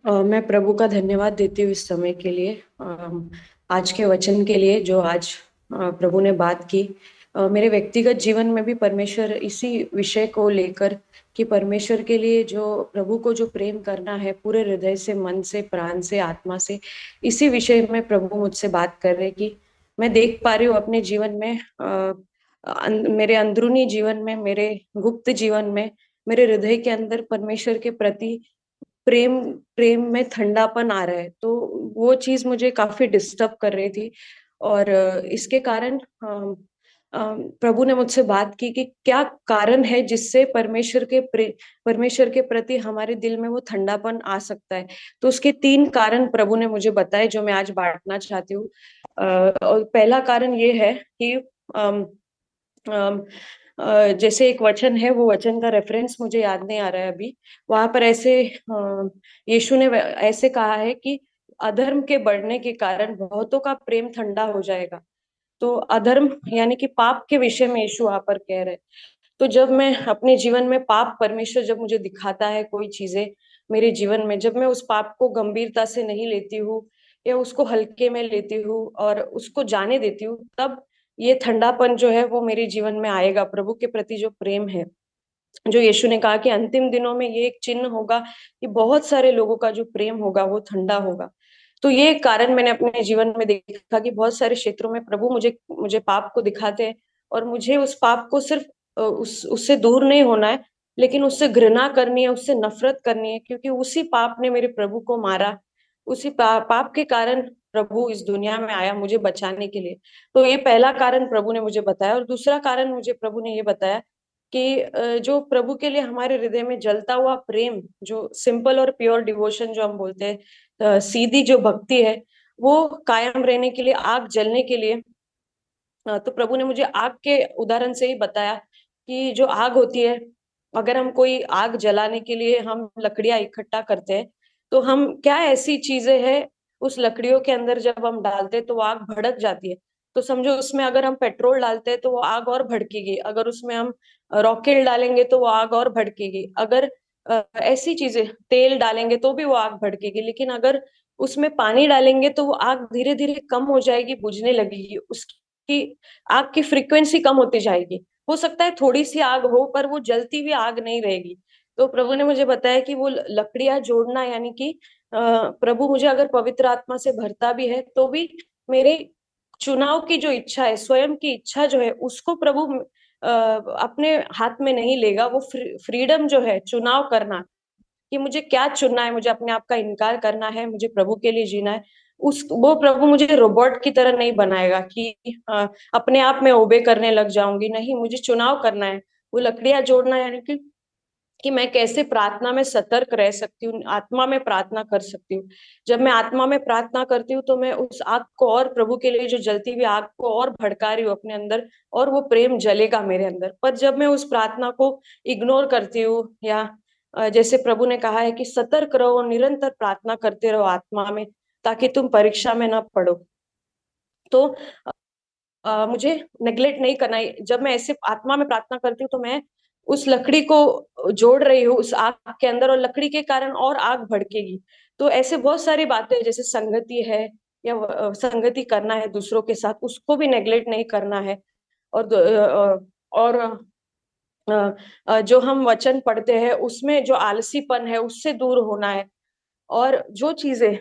मैं प्रभु का धन्यवाद देती हूँ इस समय के लिए, आज के वचन के लिए जो आज प्रभु ने बात की। मेरे व्यक्तिगत जीवन में भी परमेश्वर इसी विषय को लेकर कि परमेश्वर के लिए जो प्रभु को जो प्रेम करना है पूरे हृदय से, मन से, प्राण से, आत्मा से, इसी विषय में प्रभु मुझसे बात कर रहे कि मैं देख पा रही हूँ अपने जीवन में, मेरे अंदरूनी जीवन में, मेरे गुप्त जीवन में, मेरे हृदय के अंदर परमेश्वर के प्रति प्रेम प्रेम में ठंडापन आ रहा है। तो वो चीज मुझे काफी डिस्टर्ब कर रही थी। और इसके कारण प्रभु ने मुझसे बात की कि क्या कारण है जिससे परमेश्वर के प्रति हमारे दिल में वो ठंडापन आ सकता है। तो उसके 3 कारण प्रभु ने मुझे बताए जो मैं आज बांटना चाहती हूँ। और पहला कारण ये है कि अम, अम, जैसे एक वचन है, वो वचन का रेफरेंस मुझे याद नहीं आ रहा है अभी। वहां पर ऐसे यीशु ने ऐसे कहा है कि अधर्म के बढ़ने के कारण बहुतों का प्रेम ठंडा हो जाएगा। तो अधर्म यानी कि पाप के विषय में यीशु वहां पर कह रहे हैं। तो जब मैं अपने जीवन में पाप, परमेश्वर जब मुझे दिखाता है कोई चीजें मेरे जीवन में, जब मैं उस पाप को गंभीरता से नहीं लेती हूँ या उसको हल्के में लेती हूँ और उसको जाने देती हूँ, तब ये ठंडापन जो है वो मेरे जीवन में आएगा। प्रभु के प्रति जो प्रेम है, जो यीशु ने कहा कि अंतिम दिनों में ये एक चिन्ह होगा कि बहुत सारे लोगों का जो प्रेम होगा वो ठंडा होगा। तो ये एक कारण मैंने अपने जीवन में देखा कि बहुत सारे क्षेत्रों में प्रभु मुझे मुझे पाप को दिखाते हैं और मुझे उस पाप को सिर्फ उससे दूर नहीं होना है, लेकिन उससे घृणा करनी है, उससे नफरत करनी है, क्योंकि उसी पाप ने मेरे प्रभु को मारा। उसी पाप के कारण प्रभु इस दुनिया में आया मुझे बचाने के लिए। तो ये पहला कारण प्रभु ने मुझे बताया। और दूसरा कारण मुझे प्रभु ने ये बताया कि जो प्रभु के लिए हमारे हृदय में जलता हुआ प्रेम, जो सिंपल और प्योर डिवोशन जो हम बोलते हैं, सीधी जो भक्ति है, वो कायम रहने के लिए, आग जलने के लिए, तो प्रभु ने मुझे आग के उदाहरण से ही बताया कि जो आग होती है, अगर हम कोई आग जलाने के लिए हम लकड़ियां इकट्ठा करते हैं, तो हम क्या ऐसी चीजें हैं उस लकड़ियों के अंदर जब हम डालते हैं तो वो आग भड़क जाती है। तो समझो उसमें अगर हम पेट्रोल डालते हैं तो वो आग और भड़केगी, अगर उसमें हम रॉकेल डालेंगे तो वो आग और भड़केगी, अगर ऐसी चीजें तेल डालेंगे तो भी वो आग भड़केगी। लेकिन अगर उसमें पानी डालेंगे तो वो आग धीरे धीरे कम हो जाएगी, बुझने लगेगी, उसकी आग की फ्रीक्वेंसी कम होती जाएगी। हो सकता है थोड़ी सी आग हो पर वो जलती हुई आग नहीं रहेगी। तो प्रभु ने मुझे बताया कि वो लकड़ियां जोड़ना, यानी कि प्रभु मुझे अगर पवित्र आत्मा से भरता भी है तो भी मेरे चुनाव की जो इच्छा है, स्वयं की इच्छा जो है, उसको प्रभु अपने हाथ में नहीं लेगा। वो फ्रीडम जो है चुनाव करना, कि मुझे क्या चुनना है, मुझे अपने आप का इनकार करना है, मुझे प्रभु के लिए जीना है, उस वो प्रभु मुझे रोबोट की तरह नहीं बनाएगा कि अपने आप में ओबे करने लग जाऊंगी। नहीं, मुझे चुनाव करना है। वो लकड़ियां जोड़ना यानी कि मैं कैसे प्रार्थना में सतर्क रह सकती हूँ, आत्मा में प्रार्थना कर सकती हूँ। जब मैं आत्मा में प्रार्थना करती हूँ तो मैं उस आग को, और प्रभु के लिए जो जलती हुई आग को और भड़का रही हूँ अपने अंदर, और वो प्रेम जलेगा मेरे अंदर। पर जब मैं उस प्रार्थना को इग्नोर करती हूँ, या जैसे प्रभु ने कहा है कि सतर्क रहो, निरंतर प्रार्थना करते रहो आत्मा में, ताकि तुम परीक्षा में न पड़ो। तो मुझे नेग्लेक्ट नहीं करना है। जब मैं ऐसे आत्मा में प्रार्थना करती हूँ तो मैं उस लकड़ी को जोड़ रही हूँ उस आग के अंदर, और लकड़ी के कारण और आग भड़केगी। तो ऐसे बहुत सारी बातें, जैसे संगति है, या संगति करना है दूसरों के साथ, उसको भी नेग्लेक्ट नहीं करना है। और और जो हम वचन पढ़ते हैं उसमें जो आलसीपन है उससे दूर होना है। और जो चीजें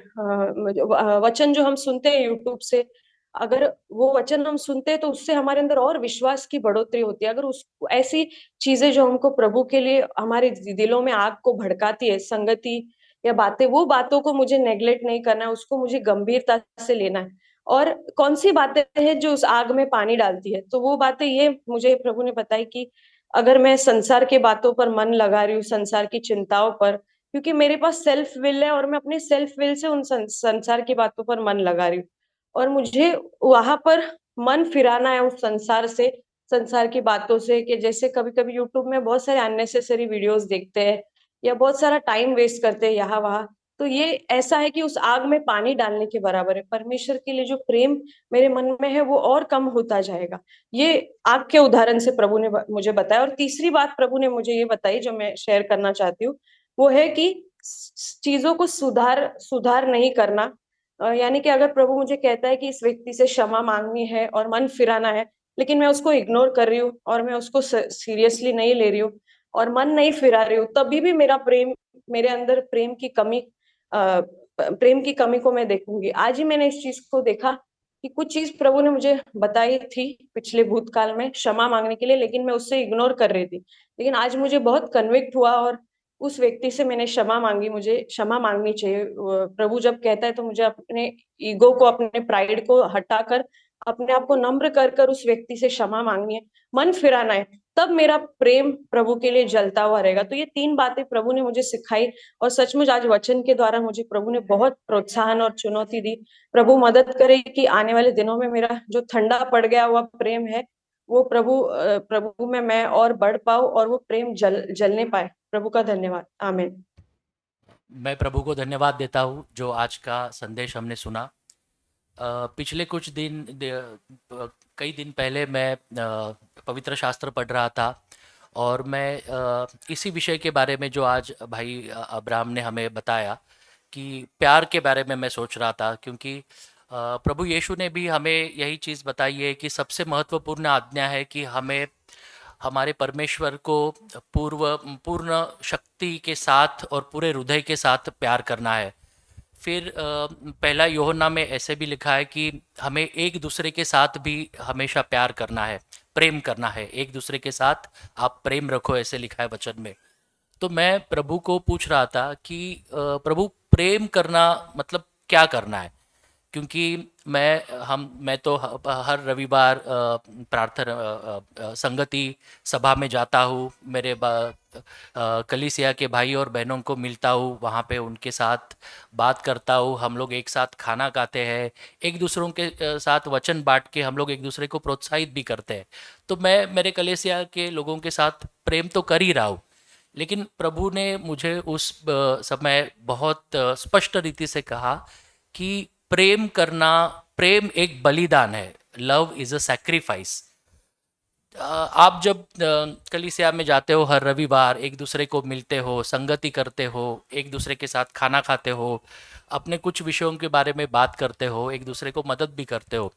वचन जो हम सुनते हैं यूट्यूब से, अगर वो वचन हम सुनते हैं तो उससे हमारे अंदर और विश्वास की बढ़ोतरी होती है। अगर उस ऐसी चीजें जो हमको प्रभु के लिए हमारे दिलों में आग को भड़काती है, संगति या बातें, वो बातों को मुझे नेग्लेक्ट नहीं करना है, उसको मुझे गंभीरता से लेना है। और कौन सी बातें हैं जो उस आग में पानी डालती है, तो वो बातें ये मुझे प्रभु ने बताई कि अगर मैं संसार के बातों पर मन लगा रही हूँ, संसार की चिंताओं पर, क्योंकि मेरे पास सेल्फ विल है और मैं अपने सेल्फ विल से उन संसार की बातों पर मन लगा रही हूँ, और मुझे वहां पर मन फिराना है उस संसार से, संसार की बातों से। कि जैसे कभी कभी यूट्यूब में बहुत सारे अननेसेसरी वीडियोस देखते हैं या बहुत सारा टाइम वेस्ट करते हैं यहाँ वहां। तो ये ऐसा है कि उस आग में पानी डालने के बराबर है। परमेश्वर के लिए जो प्रेम मेरे मन में है वो और कम होता जाएगा। ये आग के उदाहरण से प्रभु ने मुझे बताया। और तीसरी बात प्रभु ने मुझे ये बताई जो मैं शेयर करना चाहती हूँ, वो है कि चीजों को सुधार नहीं करना। यानी कि अगर प्रभु मुझे कहता है कि इस व्यक्ति से क्षमा मांगनी है और मन फिराना है, लेकिन मैं उसको इग्नोर कर रही हूँ और मैं उसको सीरियसली नहीं ले रही हूँ और मन नहीं फिरा रही हूँ, तभी भी मेरे अंदर प्रेम की कमी को मैं देखूंगी। आज ही मैंने इस चीज को देखा कि कुछ चीज प्रभु ने मुझे बताई थी पिछले भूतकाल में क्षमा मांगने के लिए, लेकिन मैं उससे इग्नोर कर रही थी। लेकिन आज मुझे बहुत कन्विक्ट हुआ और उस व्यक्ति से मैंने क्षमा मांगी। मुझे क्षमा मांगनी चाहिए। प्रभु जब कहता है तो मुझे अपने ईगो को, अपने प्राइड को हटाकर अपने आप को नम्र कर कर उस व्यक्ति से क्षमा मांगनी है, मन फिराना है, तब मेरा प्रेम प्रभु के लिए जलता हुआ रहेगा। तो ये 3 बातें प्रभु ने मुझे सिखाई और सचमुच आज वचन के द्वारा मुझे प्रभु ने बहुत प्रोत्साहन और चुनौती दी। प्रभु मदद करे कि आने वाले दिनों में मेरा जो ठंडा पड़ गया हुआ प्रेम है, वो प्रभु में मैं और बढ़ पाऊं और वो प्रेम जलने पाए। प्रभु का धन्यवाद। आमीन। मैं प्रभु को धन्यवाद देता हूँ जो आज का संदेश हमने सुना। पिछले कुछ कई दिन पहले मैं पवित्र शास्त्र पढ़ रहा था और मैं इसी विषय के बारे में जो आज भाई अब्राहम ने हमें बताया कि प्यार के बारे में मैं सोच रहा था, क्योंकि प्रभु यीशु ने भी हमें यही चीज़ बताई है कि सबसे महत्वपूर्ण आज्ञा है कि हमें हमारे परमेश्वर को पूर्ण शक्ति के साथ और पूरे हृदय के साथ प्यार करना है। फिर पहला यूहन्ना में ऐसे भी लिखा है कि हमें एक दूसरे के साथ भी हमेशा प्यार करना है, प्रेम करना है, एक दूसरे के साथ आप प्रेम रखो, ऐसे लिखा है वचन में। तो मैं प्रभु को पूछ रहा था कि प्रभु, प्रेम करना मतलब क्या करना है? क्योंकि मैं तो हर रविवार प्रार्थना संगति सभा में जाता हूँ, मेरे कलीसिया के भाई और बहनों को मिलता हूँ, वहाँ पे उनके साथ बात करता हूँ, हम लोग एक साथ खाना खाते हैं, एक दूसरों के साथ वचन बांट के हम लोग एक दूसरे को प्रोत्साहित भी करते हैं। तो मैं मेरे कलीसिया के लोगों के साथ प्रेम तो कर ही रहा हूँ, लेकिन प्रभु ने मुझे उस समय बहुत स्पष्ट रीति से कहा कि प्रेम एक बलिदान है। Love is a sacrifice. आप जब कलीसिया में जाते हो, हर रविवार एक दूसरे को मिलते हो, संगति करते हो, एक दूसरे के साथ खाना खाते हो, अपने कुछ विषयों के बारे में बात करते हो, एक दूसरे को मदद भी करते हो,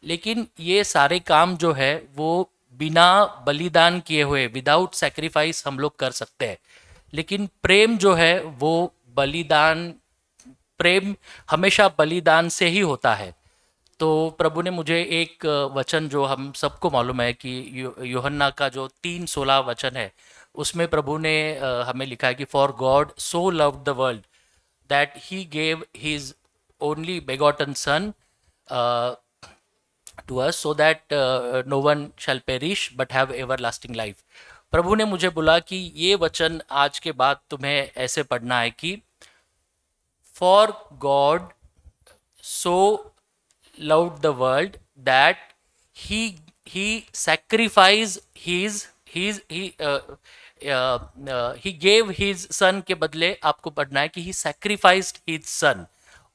लेकिन ये सारे काम जो है वो बिना बलिदान किए हुए, विदाउट सैक्रिफाइस हम लोग कर सकते हैं। लेकिन प्रेम जो है वो बलिदान प्रेम हमेशा बलिदान से ही होता है। तो प्रभु ने मुझे एक वचन जो हम सबको मालूम है कि यूहन्ना का जो 3:16 वचन है, उसमें प्रभु ने हमें लिखा है कि for God so loved the world that he gave his only begotten son to us so that no one shall perish but have everlasting life. प्रभु ने मुझे बोला कि ये वचन आज के बाद तुम्हें ऐसे पढ़ना है कि for God so loved the world that he he sacrificed he gave his son के बदले आपको पढ़ना है कि he sacrificed his son।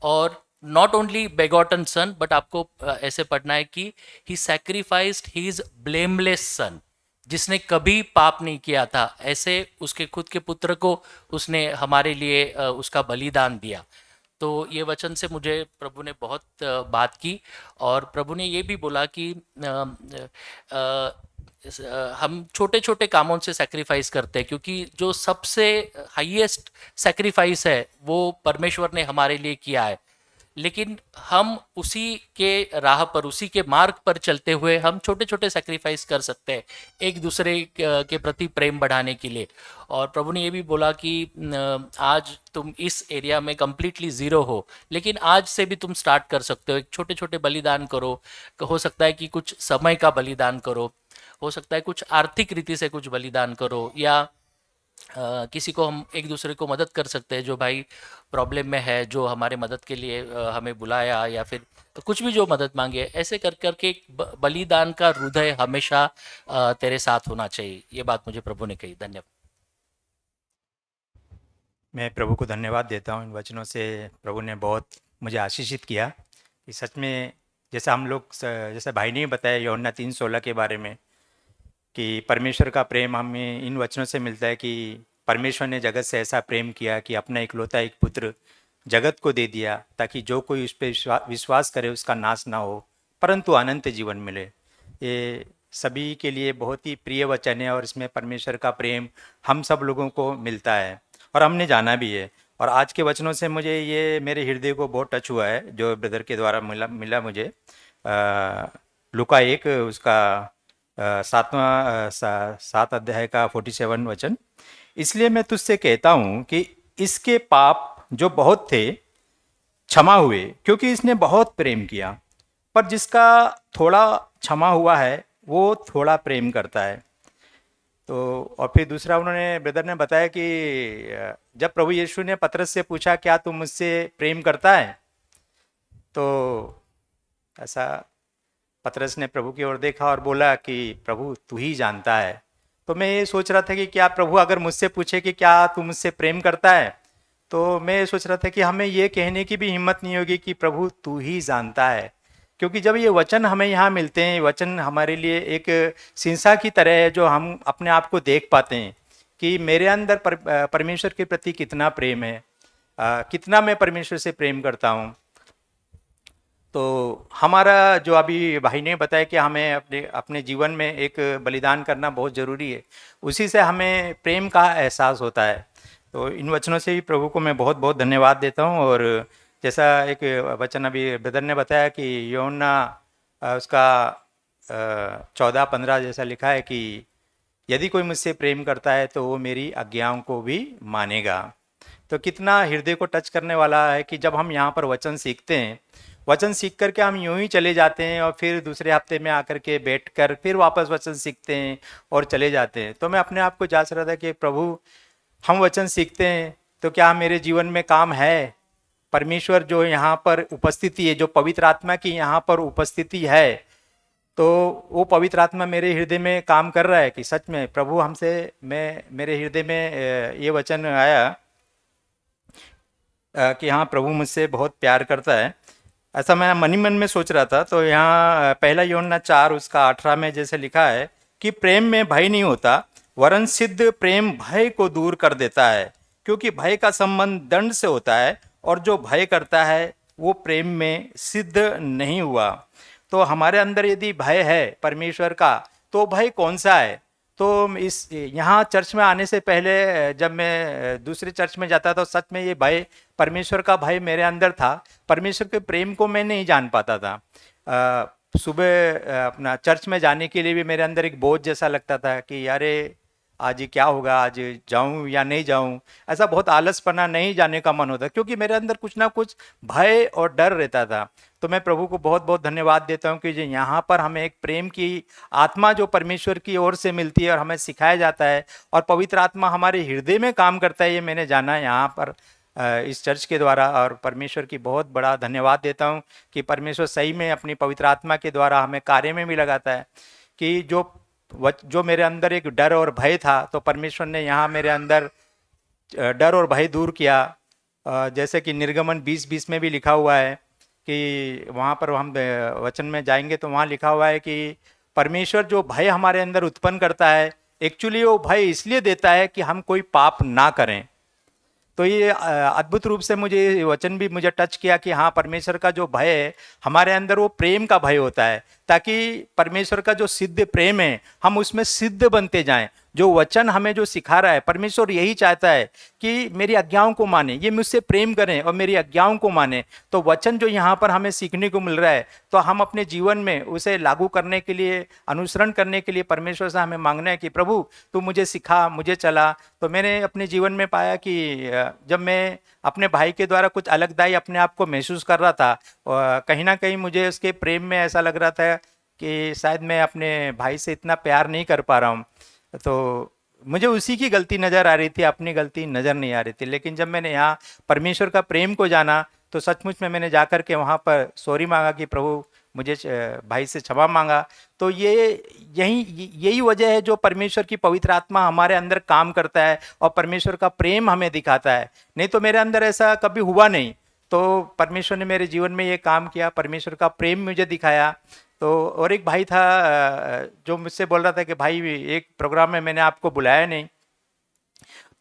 और not only begotten sun, but आपको ऐसे पढ़ना है कि he sacrificed his blameless son, जिसने कभी पाप नहीं किया था, ऐसे उसके खुद के पुत्र को उसने हमारे लिए उसका बलिदान दिया। तो ये वचन से मुझे प्रभु ने बहुत बात की। और प्रभु ने ये भी बोला कि हम छोटे छोटे कामों से सैक्रिफाइस करते हैं, क्योंकि जो सबसे हाईएस्ट सैक्रिफाइस है वो परमेश्वर ने हमारे लिए किया है। लेकिन हम उसी के राह पर, उसी के मार्ग पर चलते हुए हम छोटे छोटे सेक्रीफाइस कर सकते हैं एक दूसरे के प्रति प्रेम बढ़ाने के लिए। और प्रभु ने ये भी बोला कि आज तुम इस एरिया में कंप्लीटली ज़ीरो हो, लेकिन आज से भी तुम स्टार्ट कर सकते हो, एक छोटे छोटे बलिदान करो। हो सकता है कि कुछ समय का बलिदान करो, हो सकता है कुछ आर्थिक रीति से कुछ बलिदान करो, या किसी को हम एक दूसरे को मदद कर सकते हैं जो भाई प्रॉब्लम में है, जो हमारे मदद के लिए हमें बुलाया, या फिर कुछ भी जो मदद मांगे। ऐसे कर करके एक बलिदान का हृदय हमेशा तेरे साथ होना चाहिए। ये बात मुझे प्रभु ने कही। धन्यवाद। मैं प्रभु को धन्यवाद देता हूँ। इन वचनों से प्रभु ने बहुत मुझे आशीषित किया कि सच में जैसा हम लोग जैसा भाई ने बताया यूहन्ना 3:16 के बारे में कि परमेश्वर का प्रेम हमें इन वचनों से मिलता है कि परमेश्वर ने जगत से ऐसा प्रेम किया कि अपना इकलौता एक पुत्र जगत को दे दिया, ताकि जो कोई उस पर विश्वास करे उसका नाश ना हो परंतु अनंत जीवन मिले। ये सभी के लिए बहुत ही प्रिय वचन है और इसमें परमेश्वर का प्रेम हम सब लोगों को मिलता है और हमने जाना भी है। और आज के वचनों से मुझे ये मेरे हृदय को बहुत टच हुआ है जो ब्रदर के द्वारा मिला मुझे। लुका 1 उसका 7 अध्याय का 47 वचन। इसलिए मैं तुझसे कहता हूँ कि इसके पाप जो बहुत थे क्षमा हुए, क्योंकि इसने बहुत प्रेम किया। पर जिसका थोड़ा क्षमा हुआ है वो थोड़ा प्रेम करता है। तो और फिर दूसरा उन्होंने ब्रदर ने बताया कि जब प्रभु यीशु ने पतरस से पूछा क्या तू मुझसे प्रेम करता है, तो ऐसा पतरस ने प्रभु की ओर देखा और बोला कि प्रभु तू ही जानता है। तो मैं ये सोच रहा था कि क्या प्रभु अगर मुझसे पूछे कि क्या तू मुझसे प्रेम करता है, तो मैं ये सोच रहा था कि हमें ये कहने की भी हिम्मत नहीं होगी कि प्रभु तू ही जानता है। क्योंकि जब ये वचन हमें यहाँ मिलते हैं, वचन हमारे लिए एक शीशा की तरह है जो हम अपने आप को देख पाते हैं कि मेरे अंदर परमेश्वर के प्रति कितना प्रेम है, कितना मैं परमेश्वर से प्रेम करता हूँ। तो हमारा जो अभी भाई ने बताया कि हमें अपने अपने जीवन में एक बलिदान करना बहुत ज़रूरी है, उसी से हमें प्रेम का एहसास होता है। तो इन वचनों से भी प्रभु को मैं बहुत बहुत धन्यवाद देता हूँ। और जैसा एक वचन अभी ब्रदर ने बताया कि यूहन्ना उसका 14-15 जैसा लिखा है कि यदि कोई मुझसे प्रेम करता है तो वो मेरी आज्ञाओं को भी मानेगा। तो कितना हृदय को टच करने वाला है कि जब हम यहाँ पर वचन सीखते हैं, वचन सीख करके हम यूं ही चले जाते हैं और फिर दूसरे हफ्ते में आकर के बैठकर फिर वापस वचन सीखते हैं और चले जाते हैं। तो मैं अपने आप को जांच रहा था कि प्रभु हम वचन सीखते हैं तो क्या मेरे जीवन में काम है? परमेश्वर जो यहाँ पर उपस्थिति है, जो पवित्र आत्मा की यहाँ पर उपस्थिति है, तो वो पवित्र आत्मा मेरे हृदय में काम कर रहा है कि सच में प्रभु हमसे मेरे हृदय में ये वचन आया कि हाँ प्रभु मुझसे बहुत प्यार करता है। ऐसा मैं मन ही मन में सोच रहा था। तो यहाँ पहला यूहन्ना 4 उसका 18 में जैसे लिखा है कि प्रेम में भय नहीं होता, वरन सिद्ध प्रेम भय को दूर कर देता है, क्योंकि भय का संबंध दंड से होता है और जो भय करता है वो प्रेम में सिद्ध नहीं हुआ। तो हमारे अंदर यदि भय है परमेश्वर का, तो भय कौन सा है? तो इस यहाँ चर्च में आने से पहले जब मैं दूसरे चर्च में जाता था, सच में ये भय, परमेश्वर का भय मेरे अंदर था। परमेश्वर के प्रेम को मैं नहीं जान पाता था। सुबह अपना चर्च में जाने के लिए भी मेरे अंदर एक बोझ जैसा लगता था कि अरे आज ये क्या होगा, आज जाऊं या नहीं जाऊं। ऐसा बहुत आलसपना, नहीं जाने का मन होता, क्योंकि मेरे अंदर कुछ ना कुछ भय और डर रहता था। तो मैं प्रभु को बहुत बहुत धन्यवाद देता हूं कि जो यहाँ पर हमें एक प्रेम की आत्मा जो परमेश्वर की ओर से मिलती है और हमें सिखाया जाता है, और पवित्र आत्मा हमारे हृदय में काम करता है, ये मैंने जाना यहाँ पर इस चर्च के द्वारा। और परमेश्वर की बहुत बड़ा धन्यवाद देता हूँ कि परमेश्वर सही में अपनी पवित्र आत्मा के द्वारा हमें कार्य में भी लगाता है। कि जो मेरे अंदर एक डर और भय था, तो परमेश्वर ने यहाँ मेरे अंदर डर और भय दूर किया। जैसे कि निर्गमन 20:20 में भी लिखा हुआ है कि वहाँ पर हम वचन में जाएंगे तो वहाँ लिखा हुआ है कि परमेश्वर जो भय हमारे अंदर उत्पन्न करता है, एक्चुअली वो भय इसलिए देता है कि हम कोई पाप ना करें। तो ये अद्भुत रूप से मुझे वचन भी मुझे टच किया कि हाँ परमेश्वर का जो भय है हमारे अंदर वो प्रेम का भय होता है, ताकि परमेश्वर का जो सिद्ध प्रेम है हम उसमें सिद्ध बनते जाएं। जो वचन हमें जो सिखा रहा है, परमेश्वर यही चाहता है कि मेरी आज्ञाओं को माने, ये मुझसे प्रेम करें और मेरी आज्ञाओं को माने। तो वचन जो यहाँ पर हमें सीखने को मिल रहा है, तो हम अपने जीवन में उसे लागू करने के लिए, अनुसरण करने के लिए परमेश्वर से हमें मांगना है कि प्रभु तू मुझे सिखा, मुझे चला। तो मैंने अपने जीवन में पाया कि जब मैं अपने भाई के द्वारा कुछ अलगदाई अपने आप को महसूस कर रहा था, कहीं ना कहीं मुझे उसके प्रेम में ऐसा लग रहा था कि शायद मैं अपने भाई से इतना प्यार नहीं कर पा रहा हूँ। तो मुझे उसी की गलती नज़र आ रही थी, अपनी गलती नज़र नहीं आ रही थी। लेकिन जब मैंने यहाँ परमेश्वर का प्रेम को जाना, तो सचमुच में मैंने जाकर के वहाँ पर सॉरी मांगा कि प्रभु मुझे भाई से क्षमा मांगा। तो यही वजह है जो परमेश्वर की पवित्र आत्मा हमारे अंदर काम करता है और परमेश्वर का प्रेम हमें दिखाता है। नहीं तो मेरे अंदर ऐसा कभी हुआ नहीं। तो परमेश्वर ने मेरे जीवन में ये काम किया, परमेश्वर का प्रेम मुझे दिखाया। तो और एक भाई था जो मुझसे बोल रहा था कि भाई एक प्रोग्राम में मैंने आपको बुलाया नहीं।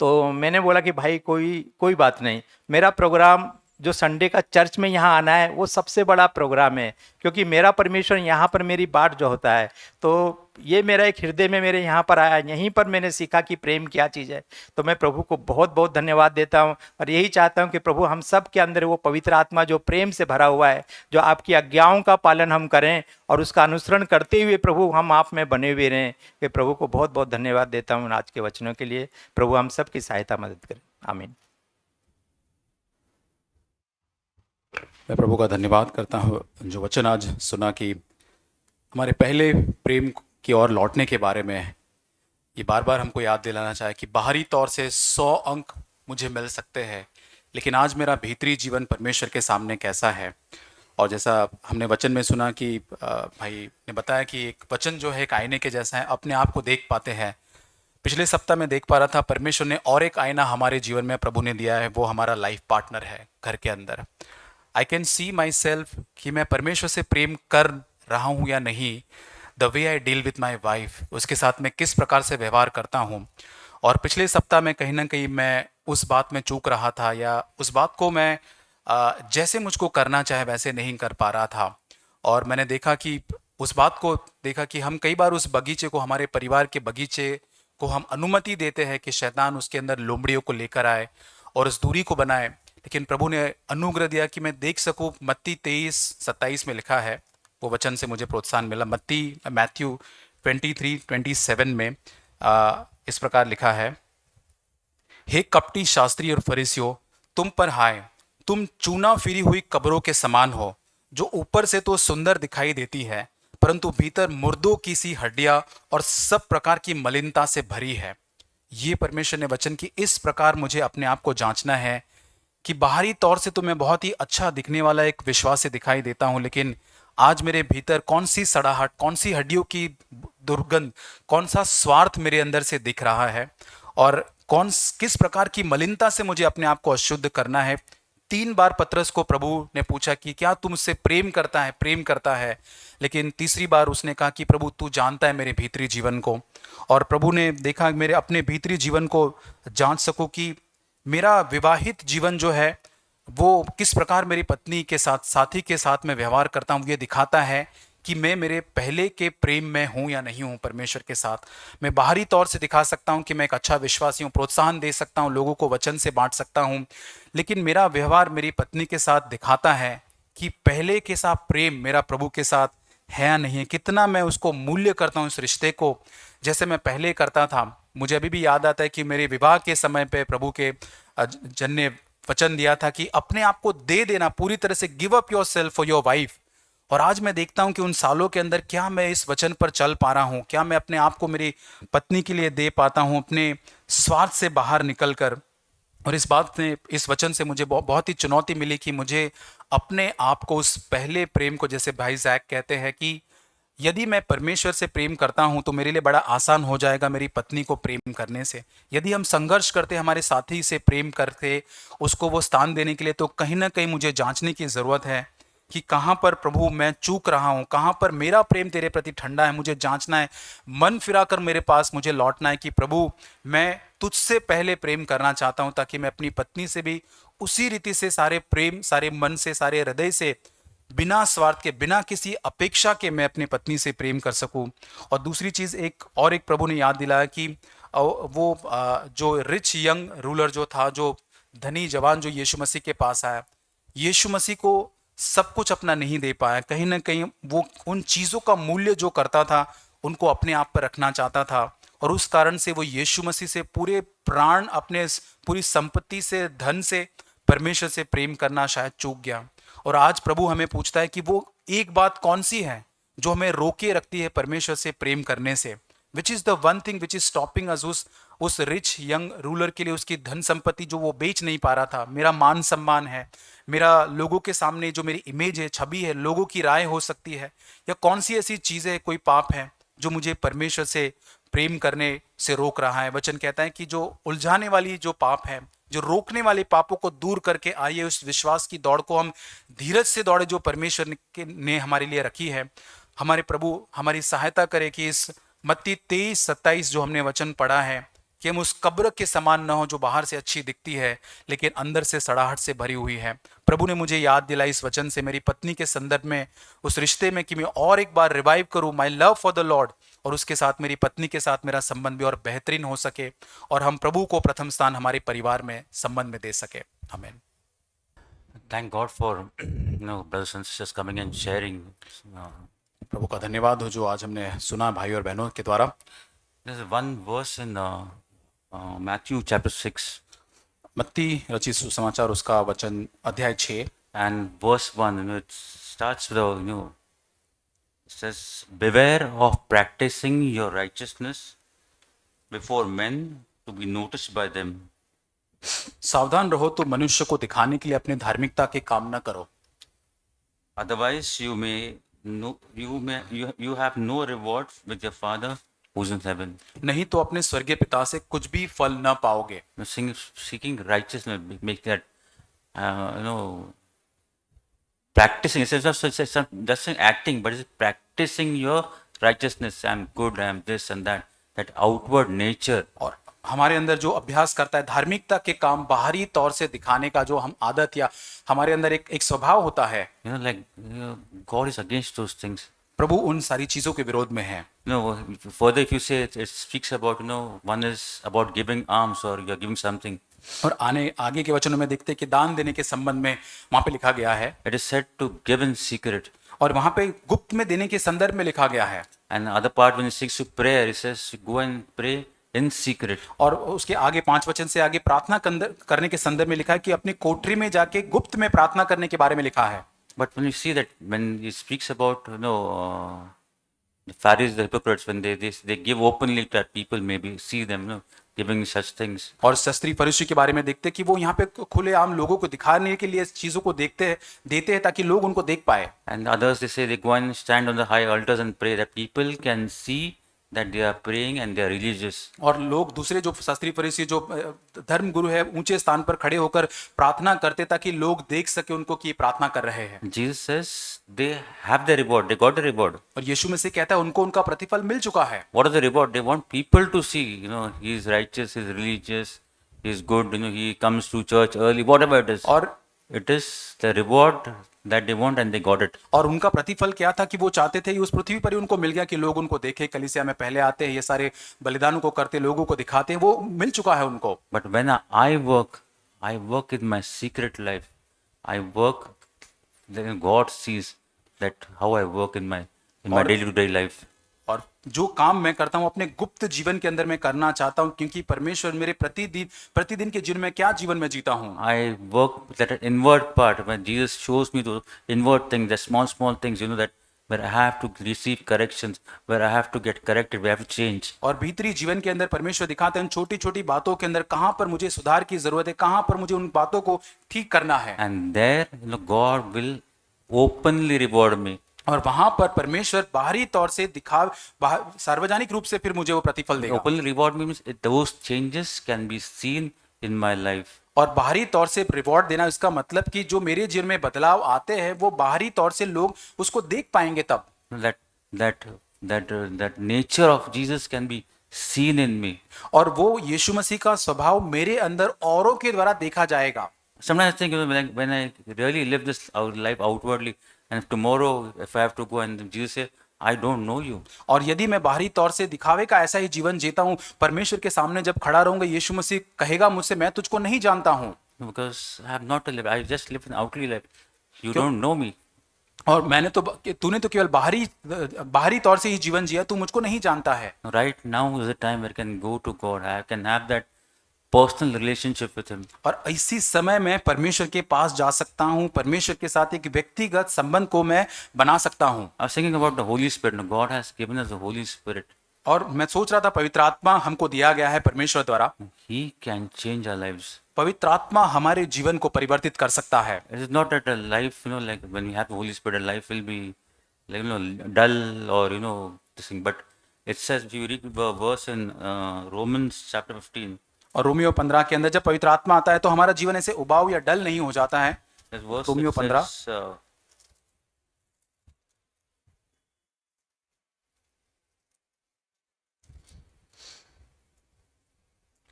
तो मैंने बोला कि भाई कोई कोई बात नहीं, मेरा प्रोग्राम जो संडे का चर्च में यहाँ आना है वो सबसे बड़ा प्रोग्राम है, क्योंकि मेरा परमेश्वर यहाँ पर मेरी बाट जो होता है, तो ये मेरा एक हृदय में मेरे यहाँ पर आया, यहीं पर मैंने सीखा कि प्रेम क्या चीज़ है। तो मैं प्रभु को बहुत बहुत धन्यवाद देता हूँ और यही चाहता हूँ कि प्रभु हम सब के अंदर वो पवित्र आत्मा जो प्रेम से भरा हुआ है, जो आपकी आज्ञाओं का पालन हम करें और उसका अनुसरण करते हुए प्रभु हम आप में बने हुए रहें। कि प्रभु को बहुत बहुत धन्यवाद देता हूँ आज के वचनों के लिए। प्रभु हम सब की सहायता मदद करें, आमीन। मैं प्रभु का धन्यवाद करता हूँ जो वचन आज सुना कि हमारे पहले प्रेम की ओर लौटने के बारे में ये बार बार हमको याद दिलाना चाहे कि बाहरी तौर से 100 अंक मुझे मिल सकते हैं, लेकिन आज मेरा भीतरी जीवन परमेश्वर के सामने कैसा है। और जैसा हमने वचन में सुना कि भाई ने बताया कि एक वचन जो है एक आईने के जैसा है, अपने आप को देख पाते हैं। पिछले सप्ताह में देख पा रहा था परमेश्वर ने और एक आईना हमारे जीवन में प्रभु ने दिया है, वो हमारा लाइफ पार्टनर है घर के अंदर। I can see my self कि मैं परमेश्वर से प्रेम कर रहा हूँ या नहीं, the way I deal with my wife, उसके साथ मैं किस प्रकार से व्यवहार करता हूँ। और पिछले सप्ताह में कहीं ना कहीं मैं उस बात में चूक रहा था, या उस बात को मैं जैसे मुझको करना चाहे वैसे नहीं कर पा रहा था। और मैंने देखा कि उस बात को देखा कि हम कई बार उस बगीचे को, हमारे परिवार के बगीचे को हम अनुमति देते हैं कि शैतान उसके अंदर लोमड़ियों को लेकर आए और उस दूरी को बनाए। लेकिन प्रभु ने अनुग्रह दिया कि मैं देख सकूं। मत्ती 23:27 में लिखा है, वो वचन से मुझे प्रोत्साहन मिला। मैथ्यू 23:27 में इस प्रकार लिखा है, हे कपटी शास्त्री और फरीसियों, तुम पर हाय, तुम चूना फिरी हुई कब्रों के समान हो, जो ऊपर से तो सुंदर दिखाई देती है परंतु भीतर मुर्दों की सी हड्डियां और सब प्रकार की मलिनता से भरी है। ये परमेश्वर ने वचन की इस प्रकार मुझे अपने आप को जांचना है कि बाहरी तौर से तो मैं बहुत ही अच्छा दिखने वाला एक विश्वास से दिखाई देता हूं, लेकिन आज मेरे भीतर कौन सी सड़ाहट, कौन सी हड्डियों की दुर्गंध, कौन सा स्वार्थ मेरे अंदर से दिख रहा है, और किस प्रकार की मलिनता से मुझे अपने आप को अशुद्ध करना है। 3 बार पतरस को प्रभु ने पूछा कि क्या तू मुझसे प्रेम करता है, प्रेम करता है। लेकिन तीसरी बार उसने कहा कि प्रभु तू जानता है मेरे भीतरी जीवन को। और प्रभु ने देखा मेरे अपने भीतरी जीवन को जांच सको कि मेरा विवाहित जीवन जो है वो किस प्रकार मेरी पत्नी के साथ, साथी के साथ मैं व्यवहार करता हूँ। ये दिखाता है कि मैं मेरे पहले के प्रेम में हूँ या नहीं हूँ परमेश्वर के साथ। मैं बाहरी तौर से दिखा सकता हूँ कि मैं एक अच्छा विश्वासी हूँ, प्रोत्साहन दे सकता हूँ, लोगों को वचन से बांट सकता हूँ, लेकिन मेरा व्यवहार मेरी पत्नी के साथ दिखाता है कि पहले के साथ प्रेम मेरा प्रभु के साथ है या नहीं है। कितना मैं उसको मूल्य करता हूँ, इस रिश्ते को, जैसे मैं पहले करता था। मुझे अभी भी याद आता है कि मेरे विवाह के समय पे प्रभु के जन ने वचन दिया था कि अपने आप को दे देना पूरी तरह से, give up your self for your wife. और आज मैं देखता हूं कि उन सालों के अंदर क्या मैं इस वचन पर चल पा रहा हूं, क्या मैं अपने आप को मेरी पत्नी के लिए दे पाता हूं, अपने स्वार्थ से बाहर निकल कर। और इस बात ने, इस वचन से मुझे बहुत ही चुनौती मिली कि मुझे अपने आप को, उस पहले प्रेम को, जैसे भाई जैक कहते हैं कि यदि मैं परमेश्वर से प्रेम करता हूं तो मेरे लिए बड़ा आसान हो जाएगा मेरी पत्नी को प्रेम करने से। यदि हम संघर्ष करते हमारे साथी से प्रेम करते, उसको वो स्थान देने के लिए, तो कहीं ना कहीं मुझे जांचने की ज़रूरत है कि कहाँ पर प्रभु मैं चूक रहा हूँ, कहाँ पर मेरा प्रेम तेरे प्रति ठंडा है। मुझे जांचना है, मन फिराकर मेरे पास मुझे लौटना है कि प्रभु मैं तुझसे पहले प्रेम करना चाहता हूँ, ताकि मैं अपनी पत्नी से भी उसी रीति से सारे प्रेम, सारे मन से, सारे हृदय से, बिना स्वार्थ के, बिना किसी अपेक्षा के मैं अपनी पत्नी से प्रेम कर सकूं। और दूसरी चीज़ एक प्रभु ने याद दिलाया कि वो जो रिच यंग रूलर जो था, जो धनी जवान जो यीशु मसीह के पास आया, यीशु मसीह को सब कुछ अपना नहीं दे पाया। कहीं ना कहीं वो उन चीज़ों का मूल्य जो करता था उनको अपने आप पर रखना चाहता था, और उस कारण से वो यीशु मसीह से पूरे प्राण, अपने पूरी संपत्ति से, धन से, परमेश्वर से प्रेम करना शायद चूक गया। और आज प्रभु हमें पूछता है कि वो एक बात कौन सी है जो हमें रोके रखती है परमेश्वर से प्रेम करने से। Which is the one thing which is stopping अस। उस रिच यंग रूलर के लिए उसकी धन संपत्ति जो वो बेच नहीं पा रहा था, मेरा मान सम्मान है, मेरा लोगों के सामने जो मेरी इमेज है, छवि है, लोगों की राय हो सकती है, या कौन सी ऐसी चीज़ है, कोई पाप है जो मुझे परमेश्वर से प्रेम करने से रोक रहा है। वचन कहता है कि जो उलझाने वाली जो पाप है, जो रोकने वाले पापों को दूर करके आइए उस विश्वास की दौड़ को हम धीरज से दौड़े जो परमेश्वर ने हमारे लिए रखी है। हमारे प्रभु हमारी सहायता करे कि इस मत्ती 23:27 जो हमने वचन पढ़ा है, कि हम उस कब्र के समान न हो जो बाहर से अच्छी दिखती है लेकिन अंदर से सड़ाहट से भरी हुई है। प्रभु ने मुझे याद दिलाई इस वचन से मेरी पत्नी के संदर्भ में, उस रिश्ते में, कि मैं और एक बार रिवाइव करूं my love for the Lord, और उसके साथ मेरी पत्नी के साथ मेरा संबंध भी और बेहतरीन हो सके और हम प्रभु को प्रथम स्थान हमारे परिवार में संबंध में दे सके। आमीन। Thank God for brothers and sisters coming and sharing. Uh, प्रभु का धन्यवाद हो जो आज हमने सुना भाई और बहनों के द्वारा। there's one verse in Matthew chapter 6 मत्ती रचित सुसमाचार उसका वचन अध्याय 6 and verse 1. It starts with it says, "Beware of practicing your righteousness before men to be noticed by them." सावधान रहो तो मनुष्य को दिखाने के लिए अपने धार्मिकता के काम न करो, Otherwise, you have no reward with your Father who's in heaven. नहीं तो अपने स्वर्गीय पिता से कुछ भी फल न पाओगे। Seeking righteousness, make that practicing. It's not just acting, but it's practicing your righteousness. I'm good, I'm this and that. That outward nature. और हमारे अंदर जो अभ्यास करता है धार्मिकता के काम बाहरी तौर से दिखाने का जो हम आदत या हमारे अंदर एक स्वभाव होता है, God is against those things. प्रभु उन सारी चीजों के विरोध में है। Further if you say it speaks about, one is about giving alms or you're giving something. और आगे के वचनों में देखते हैं कि दान देने के संबंध में वहां पे लिखा गया है, It is said to give in secret. और वहां पे गुप्त में देने के संदर्भ में लिखा गया है। And the other part when it speaks to prayer, it says go and pray in secret. और उसके आगे 5 वचन से आगे प्रार्थना करने के संदर्भ में लिखा है कि अपनी कोठरी में जाके गुप्त में प्रार्थना करने के बारे में लिखा है। But when you see that when he speaks about the Pharisees, the hypocrites, when they give openly that people maybe see them giving such things. और शास्त्री फरीसी के बारे में देखते हैं कि वो यहाँ पे खुलेआम लोगों को दिखाने के लिए चीजों को देते हैं ताकि लोग उनको देख पाए। And others they say they go and stand on the high altars and pray that people can see that they are praying and they are religious. और लोग दूसरे जो शास्त्री फरीसी जो धर्म गुरु है ऊंचे स्थान पर खड़े होकर प्रार्थना करते ताकि लोग देख सके उनको कि प्रार्थना कर रहे हैं। Jesus says they have the reward, they got the reward. और यीशु मसीह कहता है उनको उनका प्रतिफल मिल चुका है। What is the reward? They want people to see, he is righteous, he is religious, he is good, he comes to church early, whatever it is. और It is the reward that they want and they got it. और उनका प्रतिफल क्या था कि वो चाहते थे उस पृथ्वी पर ही उनको मिल गया कि लोग उनको देखें, कलीसिया में पहले आते हैं, ये सारे बलिदानों को करते, लोगों को दिखाते हैं, वो मिल चुका है उनको। But when I work in my secret life. I work, then God sees that how I work in my day-to-day life. और जो काम मैं करता हूँ अपने गुप्त जीवन के अंदर मैं करना चाहता हूँ क्योंकि परमेश्वर मेरे प्रतिदिन के जीवन में क्या जीवन में जीता हूँ। I work that inward part when Jesus shows me those inward things, the small things, that where I have to receive corrections, where I have to get corrected, where I have to change. और भीतरी जीवन के अंदर परमेश्वर दिखाते हैं छोटी छोटी बातों के अंदर कहाँ पर मुझे सुधार की जरूरत है, कहाँ पर मुझे उन बातों को ठीक करना है। And there, God will openly reward me. और वहां पर परमेश्वर बाहरी तौर से सार्वजनिक रूप से फिर मुझे वो प्रतिफल देगा। Openly reward me means those changes can be seen in my life. और बाहरी तौर से रिवॉर्ड देना इसका मतलब कि जो मेरे जीवन में बदलाव आते हैं वो बाहरी तौर से लोग उसको देख पाएंगे तब। That nature of Jesus can be seen in me. और वो यीशु मसीह का स्वभाव मेरे अंदर औरों के द्वारा देखा जाएगा। Sometimes I think when I really live this life outwardly, and if tomorrow if I have to go and Jesus say, I don't know you. और यदि मैं बाहरी तौर से दिखावे का ऐसा ही जीवन जीता हूँ, परमेश्वर के सामने जब खड़ा रहूंगा यीशु मसीह कहेगा मुझसे मैं तुझको नहीं जानता हूँ। Because I have not lived, I just live an outwardly life. You don't know me. और तूने तो केवल बाहरी तौर से ही जीवन जिया, तू मुझको नहीं जानता है। Right now is the time where I can go to God. I can have that personal relationship with him. और इसी समय मैं परमेश्वर के पास जा सकता हूँ, परमेश्वर के साथ एक व्यक्तिगत संबंध को मैं बना सकता हूँ। I was thinking about the Holy Spirit. Now, God has given us the Holy Spirit. और मैं सोच रहा था पवित्र आत्मा हमको दिया गया है परमेश्वर द्वारा। He can change our lives. पवित्र आत्मा हमारे जीवन को परिवर्तित कर सकता है। It is not that a life, like when we have the Holy Spirit, a life will be like, dull or this thing. But it says, if you read the verse in Romans chapter 15. और Romeo 15 के अंदर जब पवित्र आत्मा आता है तो हमारा जीवन ऐसे उबाऊ या डल नहीं हो जाता है। Romeo 15 it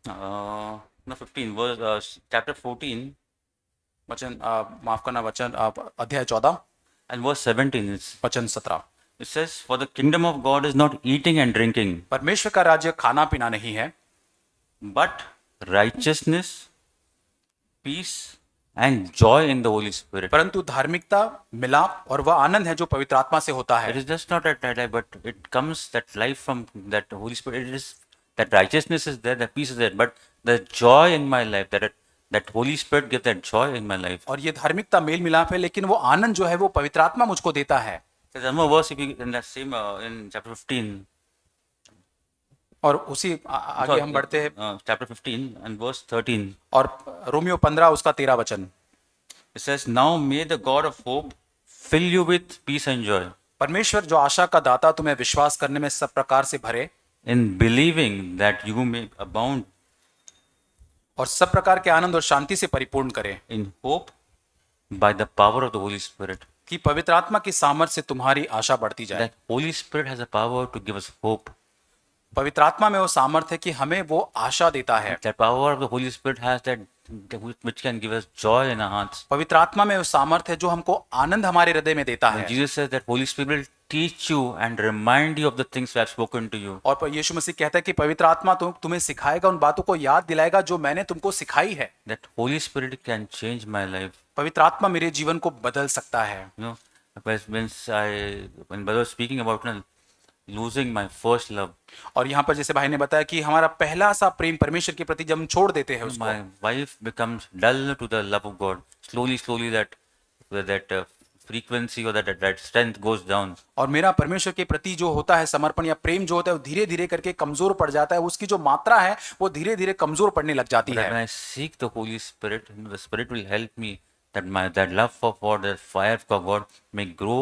no 15 verse chapter 14 वचन माफ करना, वचन अध्याय 14 and verse 17. वचन 17। It says, "For the kingdom of God is not eating and drinking, परमेश्वर का राज्य खाना पीना नहीं है, but righteousness, peace, and joy in the Holy Spirit." परंतु धार्मिकता, मिलाप और वह आनंद है जो पवित्र आत्मा से होता It है। is just not that life, but it comes that life from that Holy Spirit. It is that righteousness is there, that peace is there, but the joy in my life, that Holy Spirit gives that joy in my life. और ये धार्मिकता mail मिलाप है, लेकिन वो आनंद जो है वो पवित्र आत्मा मुझको देता है। There's one more verse if you, in that same in chapter 15. और उसी आगे हम बढ़ते हैं Chapter 15 and verse 13. और रोमियो 15 उसका 13 वचन। It says, "Now may the God of hope fill you with peace and joy परमेश्वर जो आशा का दाता तुम्हें विश्वास करने में सब प्रकार से भरे in believing, that you may abound और सब प्रकार के आनंद और शांति से परिपूर्ण करे, in hope by the power of the Holy Spirit." कि पवित्र आत्मा की सामर्थ से तुम्हारी आशा बढ़ती जाए। That Holy Spirit has a power to give us hope. पवित्र आत्मा में वो सामर्थ है कि हमें वो आशा देता है। That power of the Holy Spirit has that which can give us joy in our hearts. पवित्र आत्मा में वो सामर्थ है जो हमको आनंद हमारे हृदय में देता And है। Jesus says that Holy Spirit will teach you and remind you of the things I have spoken to you. और यीशु मसीह कहता है कि पवित्र आत्मा तुम्हें सिखाएगा, उन बातों को याद दिलाएगा जो मैंने तुमको सिखाई है। That Holy Spirit can change my life. पवित्र आत्मा मेरे जीवन को बदल सकता है। You know, when brother was speaking about losing my first love, और यहाँ पर जैसे भाई ने बताया कि हमारा पहला सा प्रेम परमेश्वर के प्रति जब हम छोड़ देते हैं उसको, my wife becomes dull to the love of God. Slowly that frequency or that strength goes down. और मेरा परमेश्वर के प्रति जो होता है समर्पण या प्रेम जो होता है वो धीरे धीरे करके कमजोर पड़ जाता है। उसकी जो मात्रा है वो धीरे धीरे कमजोर पड़ने लग जाती But when है। I seek the Holy Spirit, the Spirit will help me that love for God, that fire for God may grow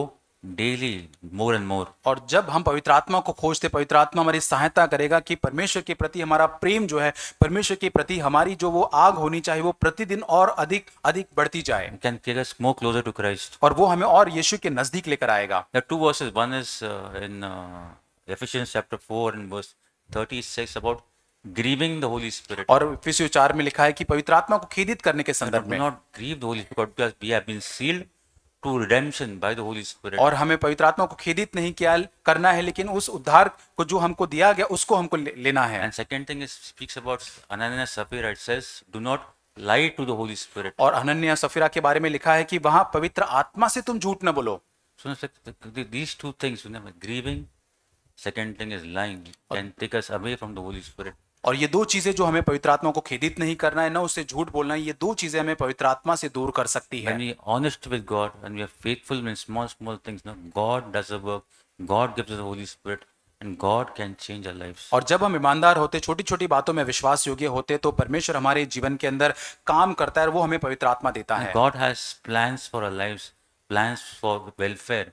daily more and more. और जब हम पवित्र आत्मा को खोजते, पवित्र आत्मा हमारी सहायता करेगा कि परमेश्वर के प्रति हमारा प्रेम जो है, परमेश्वर के प्रति हमारी जो वो आग होनी चाहिए वो प्रतिदिन और अधिक अधिक बढ़ती जाए, It can take us more closer to Christ. और वो हमें और यीशु के नजदीक लेकर आएगा। There are two verses. One is in Ephesians chapter 4 and verse 30 says about grieving the Holy Spirit. और इफिसियों 4 में लिखा है कि पवित्र आत्मा को खेदित करने के संदर्भ Do में, not grieve the Holy Spirit because we have been sealed to redemption by the Holy Spirit. और हमें पवित्र आत्मा को खेदित नहीं किया करना है, लेकिन उस उद्धार को जो हमको दिया गया उसको हमको लेना है। And second thing is speaks about Ananias Sapphira. It says, "Do not lie to the Holy Spirit." और हनन्याह सफीरा के बारे में लिखा है कि वहां पवित्र आत्मा से तुम झूठ न बोलो। So it's like these two things, grieving. Second thing is lying. Can take us away from the Holy Spirit. और ये दो चीजें जो हमें पवित्र आत्मा को खेदित नहीं करना है, ना उससे झूठ बोलना है, ये दो चीजें हमें पवित्र आत्मा से दूर कर सकती है। When we are honest with God and we are faithful in small things, God does the work. God gives us the Holy Spirit, and God can change our lives. और जब हम ईमानदार होते, छोटी छोटी बातों में विश्वास योग्य होते, तो परमेश्वर हमारे जीवन के अंदर काम करता है और वो हमें पवित्र आत्मा देता है। God has plans for our lives, plans for welfare.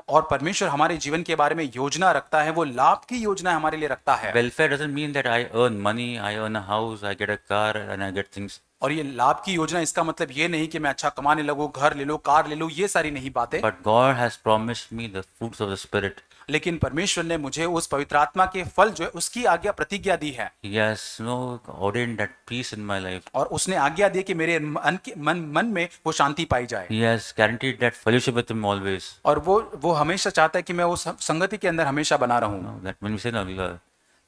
और परमेश्वर हमारे जीवन के बारे में योजना रखता है, वो लाभ की योजना हमारे लिए रखता है। Welfare doesn't mean that I earn money, I earn a house, I get a car, and I get things. और ये लाभ की योजना इसका मतलब ये नहीं कि मैं अच्छा कमाने लगूं, घर ले लो, कार ले लो, ये सारी नहीं बातें। But God has promised me the fruits of the Spirit. लेकिन परमेश्वर ने मुझे उस पवित्र आत्मा के फल जो है उसकी आज्ञा प्रतिज्ञा दी है, He has ordained that peace in my life. और उसने आज्ञा दी कि मेरे मन में वो शांति पाई जाए। He has guaranteed that fellowship with Him always. और वो हमेशा चाहता है कि मैं उस संगति के अंदर हमेशा बना रहूं। That when we say,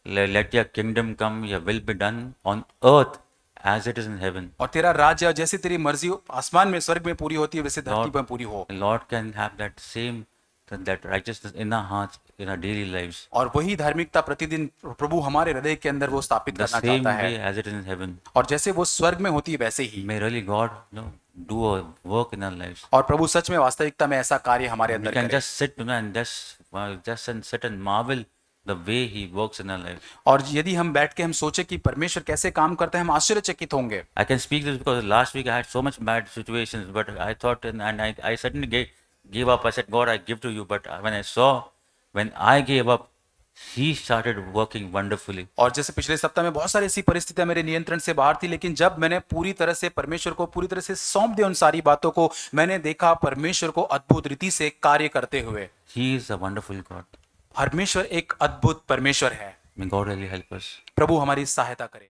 let your kingdom come, your will be done on earth as it is in heaven. और तेरा राज्य जैसे तेरी मर्जी आसमान में स्वर्ग में पूरी होती है वैसे धरती पर पूरी हो। The Lord can have that same that righteousness in our hearts, in our daily lives. और वही धार्मिकता प्रतिदिन प्रभु हमारे हृदय के अंदर वो स्थापित The करना same चाहता है, way as it is in heaven. और जैसे वो स्वर्ग में होती है वैसे ही। May really God do a work in our lives. और प्रभु सच में वास्तविकता में ऐसा कार्य हमारे We अंदर can करे। just sit and sit and marvel the way He works in our life. और यदि हम बैठ के हम सोचे कि परमेश्वर कैसे काम करता है, हम आश्चर्यचकित होंगे। I can speak this because last week I had so much bad situations, but I thought and I suddenly gave up. I said, God, I give to you. But when I gave up, He started working wonderfully. और जैसे पिछले सप्ताह में बहुत सारी ऐसी परिस्थितियां मेरे नियंत्रण से बाहर थी, लेकिन जब मैंने पूरी तरह से परमेश्वर को पूरी तरह से सौंप दिया उन सारी बातों को, मैंने देखा परमेश्वर को अद्भुत रीति से कार्य करते हुए। He is a wonderful God. परमेश्वर एक अद्भुत परमेश्वर है। May God really help us. प्रभु हमारी सहायता करे।